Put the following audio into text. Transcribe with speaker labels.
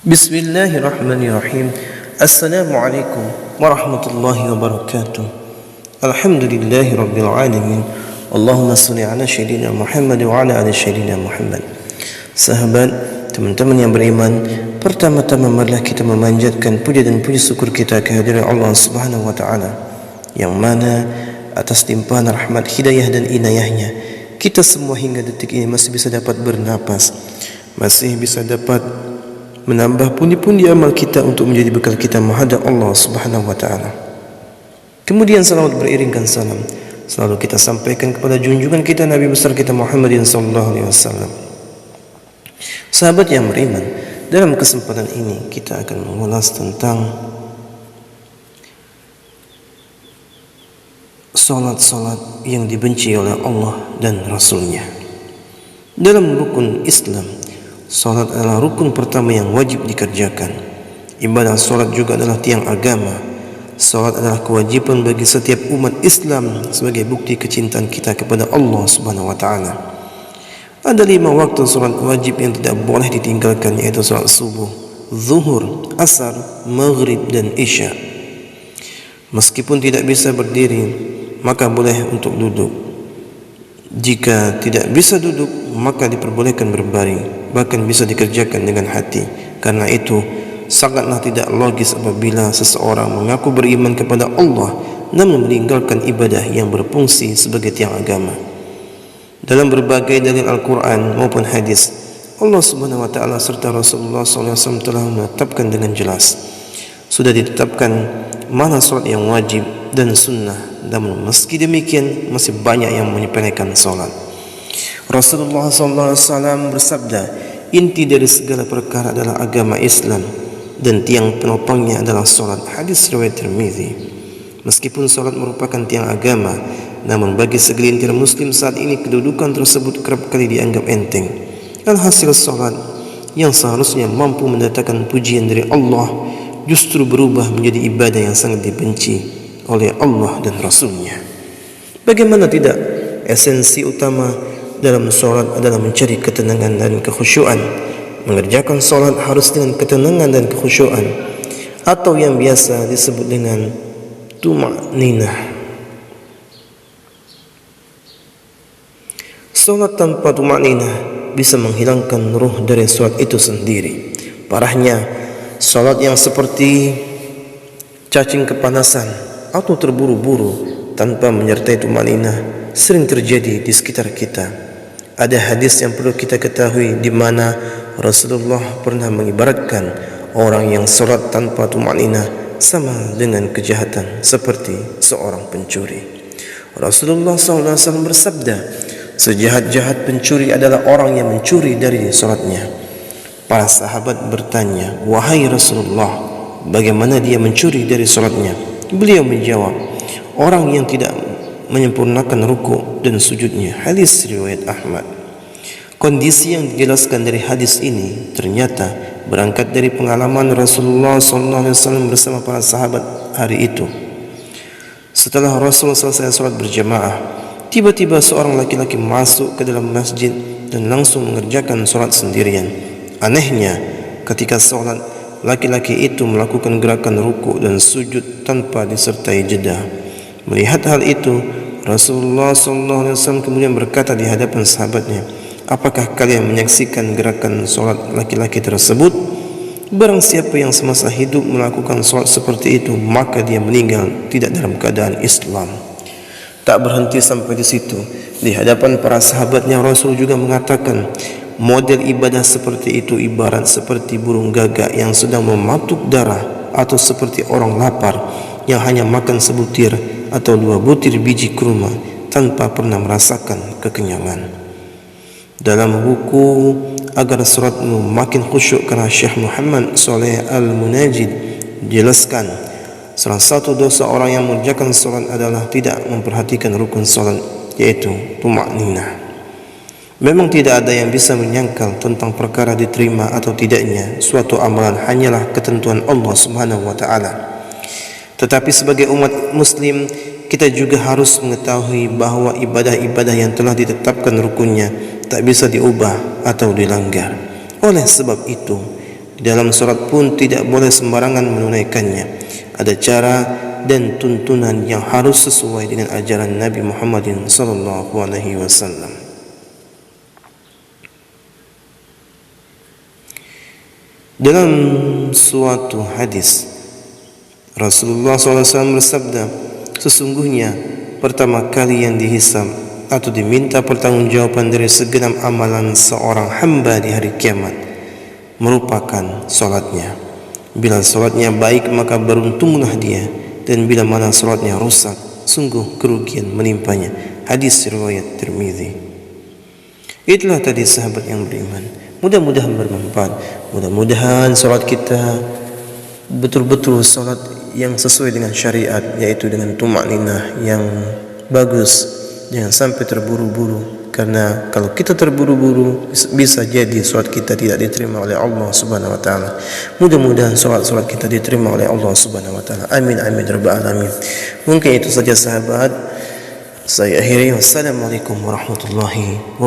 Speaker 1: Bismillahirrahmanirrahim. Assalamualaikum warahmatullahi wabarakatuh. Alhamdulillahi rabbil alamin. Allahumma salli ala sayyidina Muhammad wa ala ali sayyidina Muhammad. Sahabat, teman-teman yang beriman, pertama-tama marilah kita memanjatkan puja dan puji syukur kita kehadiran Allah Subhanahu wa taala, yang mana atas limpahan rahmat, hidayah dan inayahnya kita semua hingga detik ini masih bisa dapat bernapas, masih bisa dapat menambah pundi-pundi amal kita untuk menjadi bekal kita menghadap Allah Subhanahu wa taala. Kemudian salawat beriringkan salam selalu kita sampaikan kepada junjungan kita Nabi besar kita Muhammadin sallallahu alaihi wasallam. Sahabat yang beriman, dalam kesempatan ini kita akan mengulas tentang salat-salat yang dibenci oleh Allah dan Rasul-Nya. Dalam rukun Islam, salat adalah rukun pertama yang wajib dikerjakan. Ibadah salat juga adalah tiang agama. Salat adalah kewajiban bagi setiap umat Islam sebagai bukti kecintaan kita kepada Allah Subhanahu wa taala. Ada 5 waktu salat wajib yang tidak boleh ditinggalkan, yaitu salat subuh, zuhur, asar, maghrib dan isya. Meskipun tidak bisa berdiri, maka boleh untuk duduk. Jika tidak bisa duduk, maka diperbolehkan berbaring, bahkan bisa dikerjakan dengan hati. Karena itu sangatlah tidak logis apabila seseorang mengaku beriman kepada Allah namun meninggalkan ibadah yang berfungsi sebagai tiang agama. Dalam berbagai dalil Al-Quran maupun hadis, Allah Subhanahu wa taala serta Rasulullah SAW telah menetapkan dengan jelas, sudah ditetapkan mana salat yang wajib dan sunnah. Namun meski demikian masih banyak yang menyepelekan salat. Rasulullah SAW bersabda, inti dari segala perkara adalah agama Islam dan tiang penopangnya adalah salat. Hadis riwayat Tirmizi. Meskipun salat merupakan tiang agama, namun bagi segelintir muslim saat ini kedudukan tersebut kerap kali dianggap enteng. Alhasil salat yang seharusnya mampu mendatangkan pujian dari Allah justru berubah menjadi ibadah yang sangat dibenci oleh Allah dan Rasul-Nya. Bagaimana tidak, esensi utama dalam salat adalah mencari ketenangan dan kekhusyuan. Mengerjakan salat harus dengan ketenangan dan kekhusyuan, atau yang biasa disebut dengan tuma'ninah. Salat tanpa tuma'ninah bisa menghilangkan ruh dari salat itu sendiri. Parahnya, salat yang seperti cacing kepanasan atau terburu-buru tanpa menyertai tuma'ninah sering terjadi di sekitar kita. Ada hadis yang perlu kita ketahui di mana Rasulullah pernah mengibaratkan orang yang salat tanpa tuma'ninah sama dengan kejahatan seperti seorang pencuri. Rasulullah SAW bersabda, sejahat-jahat pencuri adalah orang yang mencuri dari salatnya. Para sahabat bertanya, wahai Rasulullah, bagaimana dia mencuri dari salatnya? Beliau menjawab, orang yang tidak menyempurnakan ruku dan sujudnya. Hadis riwayat Ahmad. Kondisi yang dijelaskan dari hadis ini ternyata berangkat dari pengalaman Rasulullah SAW bersama para sahabat hari itu. Setelah Rasul selesai salat berjamaah, tiba-tiba seorang laki-laki masuk ke dalam masjid dan langsung mengerjakan salat sendirian. Anehnya, ketika salat, laki-laki itu melakukan gerakan ruku dan sujud tanpa disertai jeda. Melihat hal itu, Rasulullah SAW kemudian berkata di hadapan sahabatnya, apakah kalian menyaksikan gerakan salat laki-laki tersebut? Barang siapa yang semasa hidup melakukan salat seperti itu, maka dia meninggal tidak dalam keadaan Islam. Tak berhenti sampai di situ. Di hadapan para sahabatnya, Rasul juga mengatakan, model ibadah seperti itu ibarat seperti burung gagak yang sedang mematuk darah, atau seperti orang lapar yang hanya makan sebutir atau 2 butir biji kurma tanpa pernah merasakan kekenyangan. Dalam buku Agar Salatmu Makin Khusyuk karena Syekh Muhammad Saleh Al-Munajid jelaskan, salah satu dosa orang yang mengerjakan salat adalah tidak memperhatikan rukun salat, yaitu tuma'ninah. Memang tidak ada yang bisa menyangkal tentang perkara diterima atau tidaknya suatu amalan, hanyalah ketentuan Allah Subhanahu wa taala. Tetapi sebagai umat muslim, kita juga harus mengetahui bahwa ibadah-ibadah yang telah ditetapkan rukunnya tak bisa diubah atau dilanggar. Oleh sebab itu, Di dalam solat pun tidak boleh sembarangan menunaikannya. Ada cara dan tuntunan yang harus sesuai dengan ajaran Nabi Muhammad sallallahu alaihi wasallam. Dalam suatu hadis Rasulullah SAW bersabda, sesungguhnya pertama kali yang dihisab atau diminta pertanggungjawaban dari segenap amalan seorang hamba di hari kiamat merupakan solatnya. Bila solatnya baik maka beruntunglah dia, dan bila mana solatnya rusak sungguh kerugian menimpanya. Hadis riwayat Tirmizi. Itulah tadi sahabat yang beriman. Mudah-mudahan bermanfaat. Mudah-mudahan solat kita betul-betul solat yang sesuai dengan syariat, yaitu dengan tumakninah yang bagus. Jangan sampai terburu-buru, karena kalau kita terburu-buru bisa jadi solat kita tidak diterima oleh Allah Subhanahu wa taala. Mudah-mudahan solat-solat kita diterima oleh Allah Subhanahu wa taala. Amin amin rabbal alamin. Mungkin itu saja sahabat. Saya akhiri. Wassalamualaikum warahmatullahi wabarakatuh.